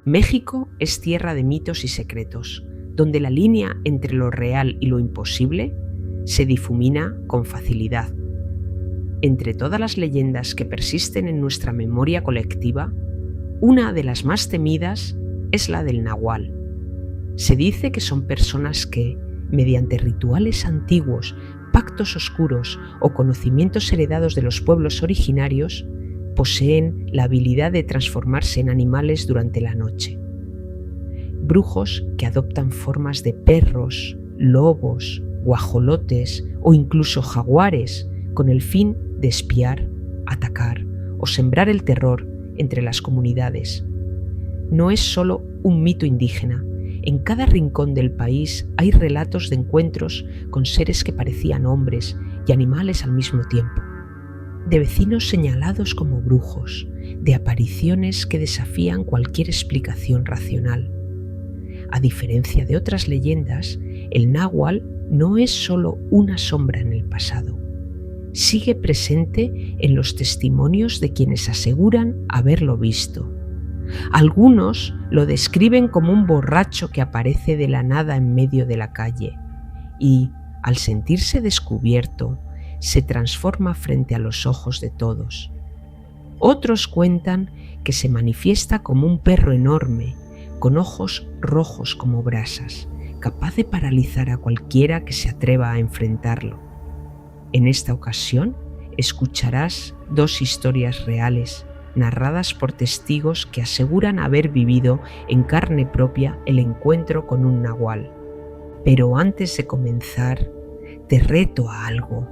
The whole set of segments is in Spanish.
México es tierra de mitos y secretos, donde la línea entre lo real y lo imposible se difumina con facilidad. Entre todas las leyendas que persisten en nuestra memoria colectiva, una de las más temidas es la del Nahual. Se dice que son personas que, mediante rituales antiguos, pactos oscuros o conocimientos heredados de los pueblos originarios, poseen la habilidad de transformarse en animales durante la noche. Brujos que adoptan formas de perros, lobos, guajolotes o incluso jaguares con el fin de espiar, atacar o sembrar el terror entre las comunidades. No es solo un mito indígena. En cada rincón del país hay relatos de encuentros con seres que parecían hombres y animales al mismo tiempo, de vecinos señalados como brujos, de apariciones que desafían cualquier explicación racional. A diferencia de otras leyendas, el náhuatl no es solo una sombra en el pasado. Sigue presente en los testimonios de quienes aseguran haberlo visto. Algunos lo describen como un borracho que aparece de la nada en medio de la calle y, al sentirse descubierto, se transforma frente a los ojos de todos. Otros cuentan que se manifiesta como un perro enorme, con ojos rojos como brasas, capaz de paralizar a cualquiera que se atreva a enfrentarlo. En esta ocasión, escucharás dos historias reales, narradas por testigos que aseguran haber vivido en carne propia el encuentro con un nahual. Pero antes de comenzar, te reto a algo.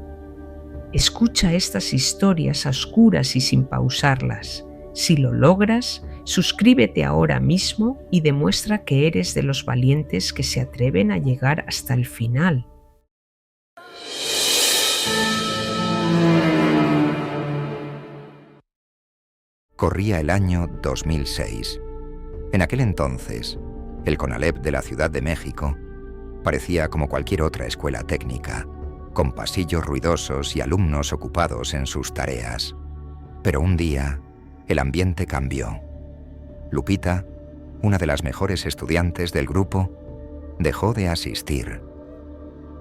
Escucha estas historias a oscuras y sin pausarlas. Si lo logras, suscríbete ahora mismo y demuestra que eres de los valientes que se atreven a llegar hasta el final. Corría el año 2006. En aquel entonces, el CONALEP de la Ciudad de México parecía como cualquier otra escuela técnica, con pasillos ruidosos y alumnos ocupados en sus tareas. Pero un día, el ambiente cambió. Lupita, una de las mejores estudiantes del grupo, dejó de asistir.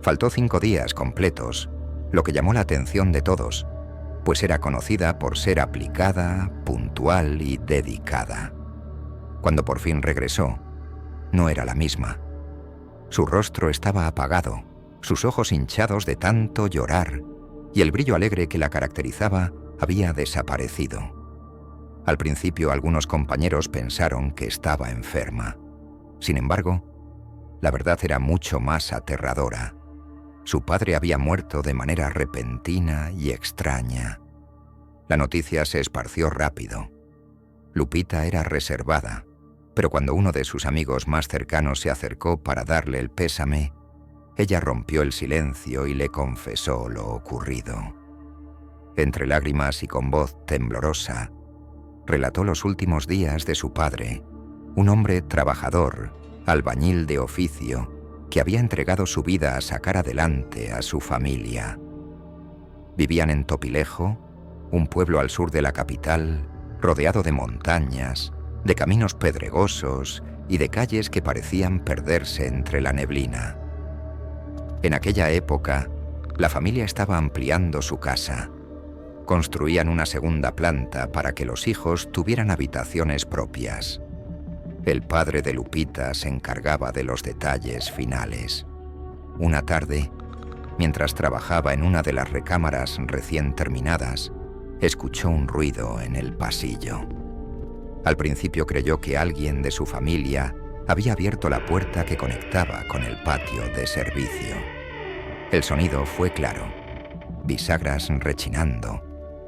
Faltó 5 días completos, lo que llamó la atención de todos, pues era conocida por ser aplicada, puntual y dedicada. Cuando por fin regresó, no era la misma. Su rostro estaba apagado, sus ojos hinchados de tanto llorar, y el brillo alegre que la caracterizaba había desaparecido. Al principio algunos compañeros pensaron que estaba enferma. Sin embargo, la verdad era mucho más aterradora. Su padre había muerto de manera repentina y extraña. La noticia se esparció rápido. Lupita era reservada, pero cuando uno de sus amigos más cercanos se acercó para darle el pésame, ella rompió el silencio y le confesó lo ocurrido. Entre lágrimas y con voz temblorosa, relató los últimos días de su padre, un hombre trabajador, albañil de oficio, que había entregado su vida a sacar adelante a su familia. Vivían en Topilejo, un pueblo al sur de la capital, rodeado de montañas, de caminos pedregosos y de calles que parecían perderse entre la neblina. En aquella época, la familia estaba ampliando su casa. Construían una segunda planta para que los hijos tuvieran habitaciones propias. El padre de Lupita se encargaba de los detalles finales. Una tarde, mientras trabajaba en una de las recámaras recién terminadas, escuchó un ruido en el pasillo. Al principio creyó que alguien de su familia había abierto la puerta que conectaba con el patio de servicio. El sonido fue claro, bisagras rechinando,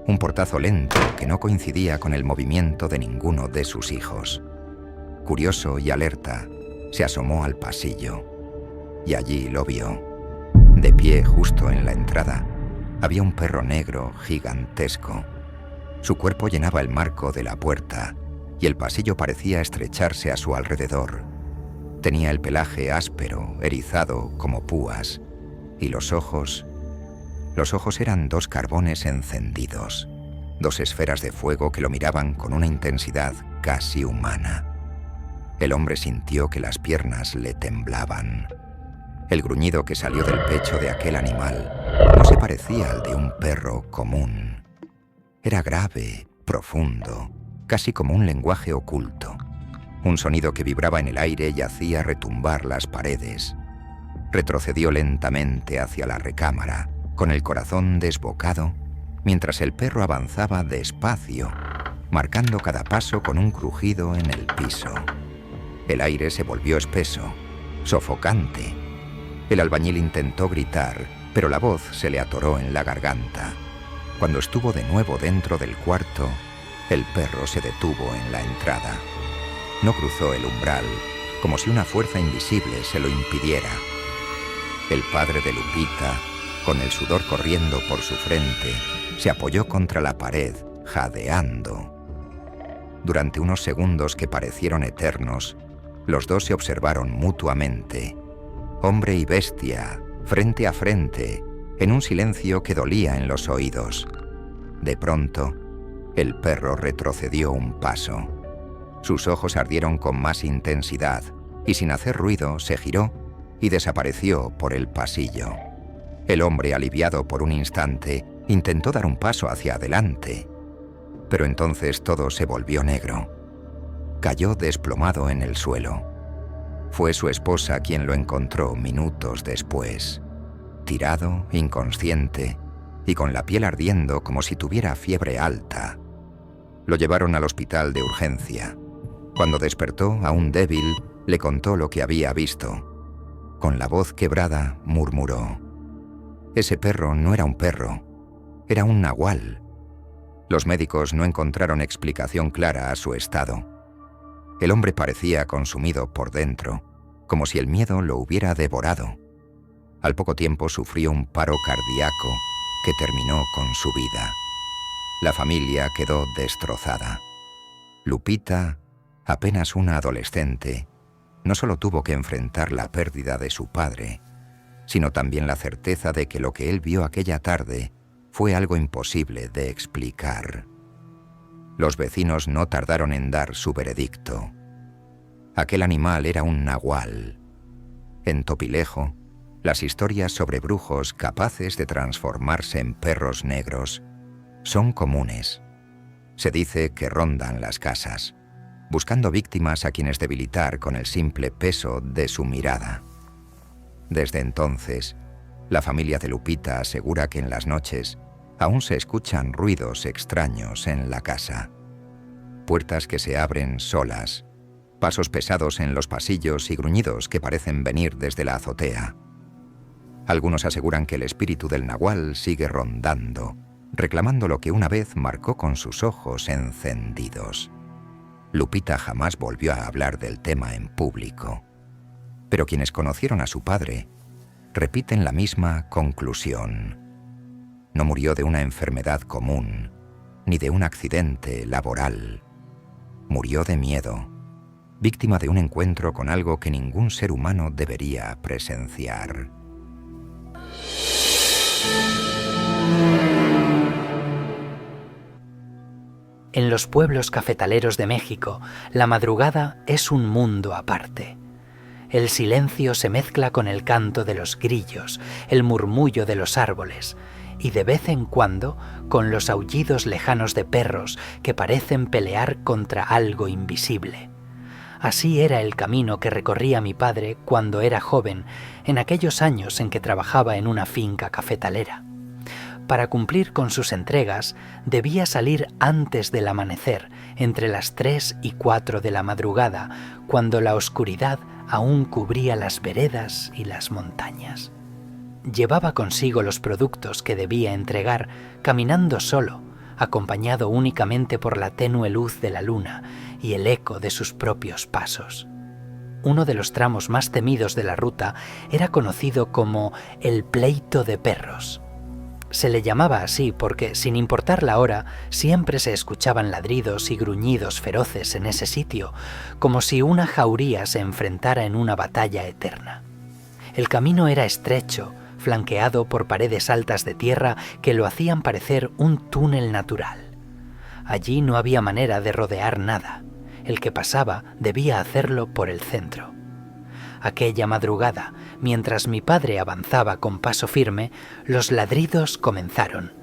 un portazo lento que no coincidía con el movimiento de ninguno de sus hijos. Curioso y alerta, se asomó al pasillo y allí lo vio. De pie justo en la entrada, había un perro negro gigantesco. Su cuerpo llenaba el marco de la puerta y el pasillo parecía estrecharse a su alrededor. Tenía el pelaje áspero, erizado como púas, y los ojos eran 2 carbones encendidos, 2 esferas de fuego que lo miraban con una intensidad casi humana. El hombre sintió que las piernas le temblaban. El gruñido que salió del pecho de aquel animal no se parecía al de un perro común. Era grave, profundo, casi como un lenguaje oculto. Un sonido que vibraba en el aire y hacía retumbar las paredes. Retrocedió lentamente hacia la recámara, con el corazón desbocado, mientras el perro avanzaba despacio, marcando cada paso con un crujido en el piso. El aire se volvió espeso, sofocante. El albañil intentó gritar, pero la voz se le atoró en la garganta. Cuando estuvo de nuevo dentro del cuarto, el perro se detuvo en la entrada. No cruzó el umbral, como si una fuerza invisible se lo impidiera. El padre de Lupita, con el sudor corriendo por su frente, se apoyó contra la pared, jadeando. Durante unos segundos que parecieron eternos, los dos se observaron mutuamente, hombre y bestia, frente a frente, en un silencio que dolía en los oídos. De pronto, el perro retrocedió un paso. Sus ojos ardieron con más intensidad y sin hacer ruido se giró y desapareció por el pasillo. El hombre, aliviado por un instante, intentó dar un paso hacia adelante, pero entonces todo se volvió negro. Cayó desplomado en el suelo. Fue su esposa quien lo encontró minutos después, tirado, inconsciente y con la piel ardiendo como si tuviera fiebre alta. Lo llevaron al hospital de urgencia. Cuando despertó, aún débil, le contó lo que había visto. Con la voz quebrada, murmuró: «Ese perro no era un perro, era un nahual». Los médicos no encontraron explicación clara a su estado. El hombre parecía consumido por dentro, como si el miedo lo hubiera devorado. Al poco tiempo sufrió un paro cardíaco que terminó con su vida. La familia quedó destrozada. Lupita, apenas una adolescente, no solo tuvo que enfrentar la pérdida de su padre, sino también la certeza de que lo que él vio aquella tarde fue algo imposible de explicar. Los vecinos no tardaron en dar su veredicto. Aquel animal era un nahual. En Topilejo, las historias sobre brujos capaces de transformarse en perros negros son comunes. Se dice que rondan las casas, buscando víctimas a quienes debilitar con el simple peso de su mirada. Desde entonces, la familia de Lupita asegura que en las noches aún se escuchan ruidos extraños en la casa. Puertas que se abren solas, pasos pesados en los pasillos y gruñidos que parecen venir desde la azotea. Algunos aseguran que el espíritu del nahual sigue rondando, reclamando lo que una vez marcó con sus ojos encendidos. Lupita jamás volvió a hablar del tema en público, pero quienes conocieron a su padre repiten la misma conclusión. No murió de una enfermedad común, ni de un accidente laboral. Murió de miedo, víctima de un encuentro con algo que ningún ser humano debería presenciar. En los pueblos cafetaleros de México, la madrugada es un mundo aparte. El silencio se mezcla con el canto de los grillos, el murmullo de los árboles y de vez en cuando con los aullidos lejanos de perros que parecen pelear contra algo invisible. Así era el camino que recorría mi padre cuando era joven, en aquellos años en que trabajaba en una finca cafetalera. Para cumplir con sus entregas, debía salir antes del amanecer, entre las 3 y 4 de la madrugada, cuando la oscuridad aún cubría las veredas y las montañas. Llevaba consigo los productos que debía entregar, caminando solo, acompañado únicamente por la tenue luz de la luna y el eco de sus propios pasos. Uno de los tramos más temidos de la ruta era conocido como el pleito de perros. Se le llamaba así porque, sin importar la hora, siempre se escuchaban ladridos y gruñidos feroces en ese sitio, como si una jauría se enfrentara en una batalla eterna. El camino era estrecho, flanqueado por paredes altas de tierra que lo hacían parecer un túnel natural. Allí no había manera de rodear nada. El que pasaba debía hacerlo por el centro. Aquella madrugada, mientras mi padre avanzaba con paso firme, los ladridos comenzaron,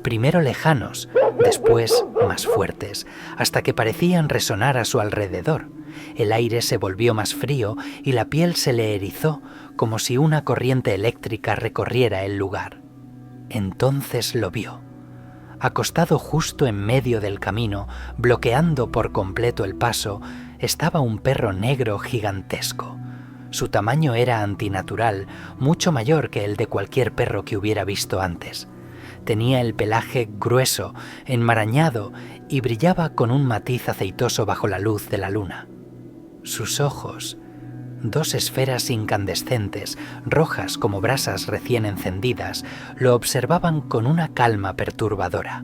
primero lejanos, después más fuertes, hasta que parecían resonar a su alrededor. El aire se volvió más frío y la piel se le erizó, como si una corriente eléctrica recorriera el lugar. Entonces lo vio. Acostado justo en medio del camino, bloqueando por completo el paso, estaba un perro negro gigantesco. Su tamaño era antinatural, mucho mayor que el de cualquier perro que hubiera visto antes. Tenía el pelaje grueso, enmarañado y brillaba con un matiz aceitoso bajo la luz de la luna. Sus ojos, dos esferas incandescentes, rojas como brasas recién encendidas, lo observaban con una calma perturbadora.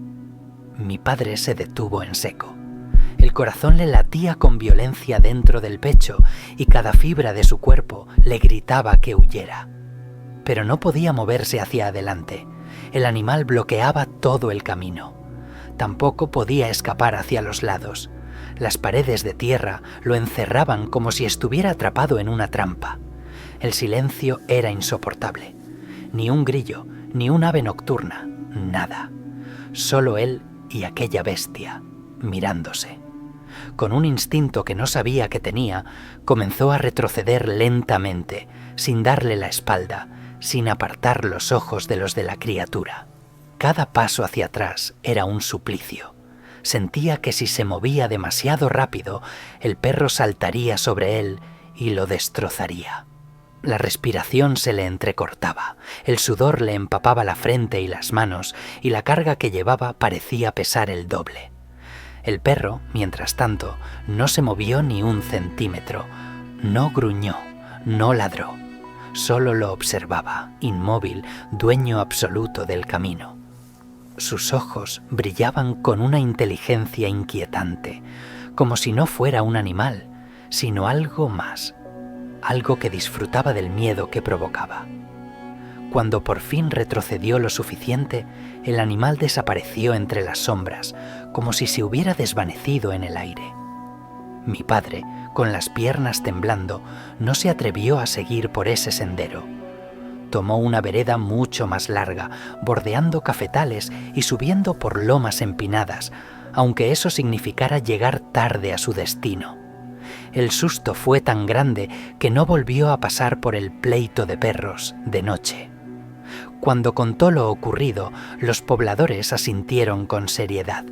Mi padre se detuvo en seco. El corazón le latía con violencia dentro del pecho y cada fibra de su cuerpo le gritaba que huyera. Pero no podía moverse hacia adelante. El animal bloqueaba todo el camino. Tampoco podía escapar hacia los lados. Las paredes de tierra lo encerraban como si estuviera atrapado en una trampa. El silencio era insoportable. Ni un grillo, ni un ave nocturna, nada. Solo él y aquella bestia, mirándose. Con un instinto que no sabía que tenía, comenzó a retroceder lentamente, sin darle la espalda, sin apartar los ojos de los de la criatura. Cada paso hacia atrás era un suplicio. Sentía que si se movía demasiado rápido, el perro saltaría sobre él y lo destrozaría. La respiración se le entrecortaba, el sudor le empapaba la frente y las manos, y la carga que llevaba parecía pesar el doble. El perro, mientras tanto, no se movió ni un centímetro, no gruñó, no ladró. Solo lo observaba, inmóvil, dueño absoluto del camino. Sus ojos brillaban con una inteligencia inquietante, como si no fuera un animal, sino algo más, algo que disfrutaba del miedo que provocaba. Cuando por fin retrocedió lo suficiente, el animal desapareció entre las sombras, como si se hubiera desvanecido en el aire. Mi padre, con las piernas temblando, no se atrevió a seguir por ese sendero. Tomó una vereda mucho más larga, bordeando cafetales y subiendo por lomas empinadas, aunque eso significara llegar tarde a su destino. El susto fue tan grande que no volvió a pasar por el pleito de perros de noche. Cuando contó lo ocurrido, los pobladores asintieron con seriedad.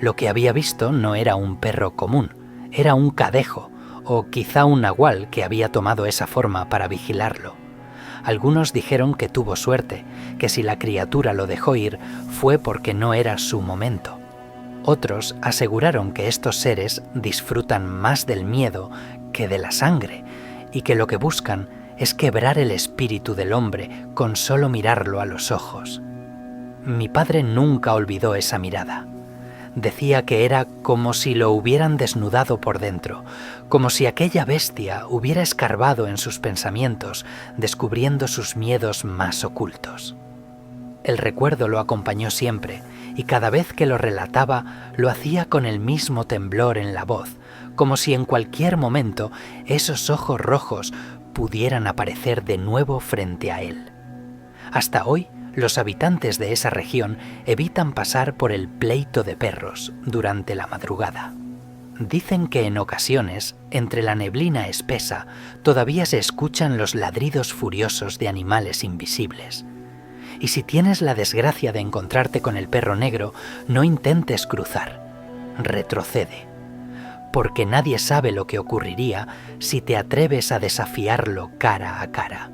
Lo que había visto no era un perro común, era un cadejo, o quizá un nahual que había tomado esa forma para vigilarlo. Algunos dijeron que tuvo suerte, que si la criatura lo dejó ir fue porque no era su momento. Otros aseguraron que estos seres disfrutan más del miedo que de la sangre y que lo que buscan es quebrar el espíritu del hombre con solo mirarlo a los ojos. Mi padre nunca olvidó esa mirada. Decía que era como si lo hubieran desnudado por dentro, como si aquella bestia hubiera escarbado en sus pensamientos, descubriendo sus miedos más ocultos. El recuerdo lo acompañó siempre, y cada vez que lo relataba, lo hacía con el mismo temblor en la voz, como si en cualquier momento esos ojos rojos pudieran aparecer de nuevo frente a él. Hasta hoy, los habitantes de esa región evitan pasar por el pleito de perros durante la madrugada. Dicen que en ocasiones, entre la neblina espesa, todavía se escuchan los ladridos furiosos de animales invisibles. Y si tienes la desgracia de encontrarte con el perro negro, no intentes cruzar. Retrocede. Porque nadie sabe lo que ocurriría si te atreves a desafiarlo cara a cara.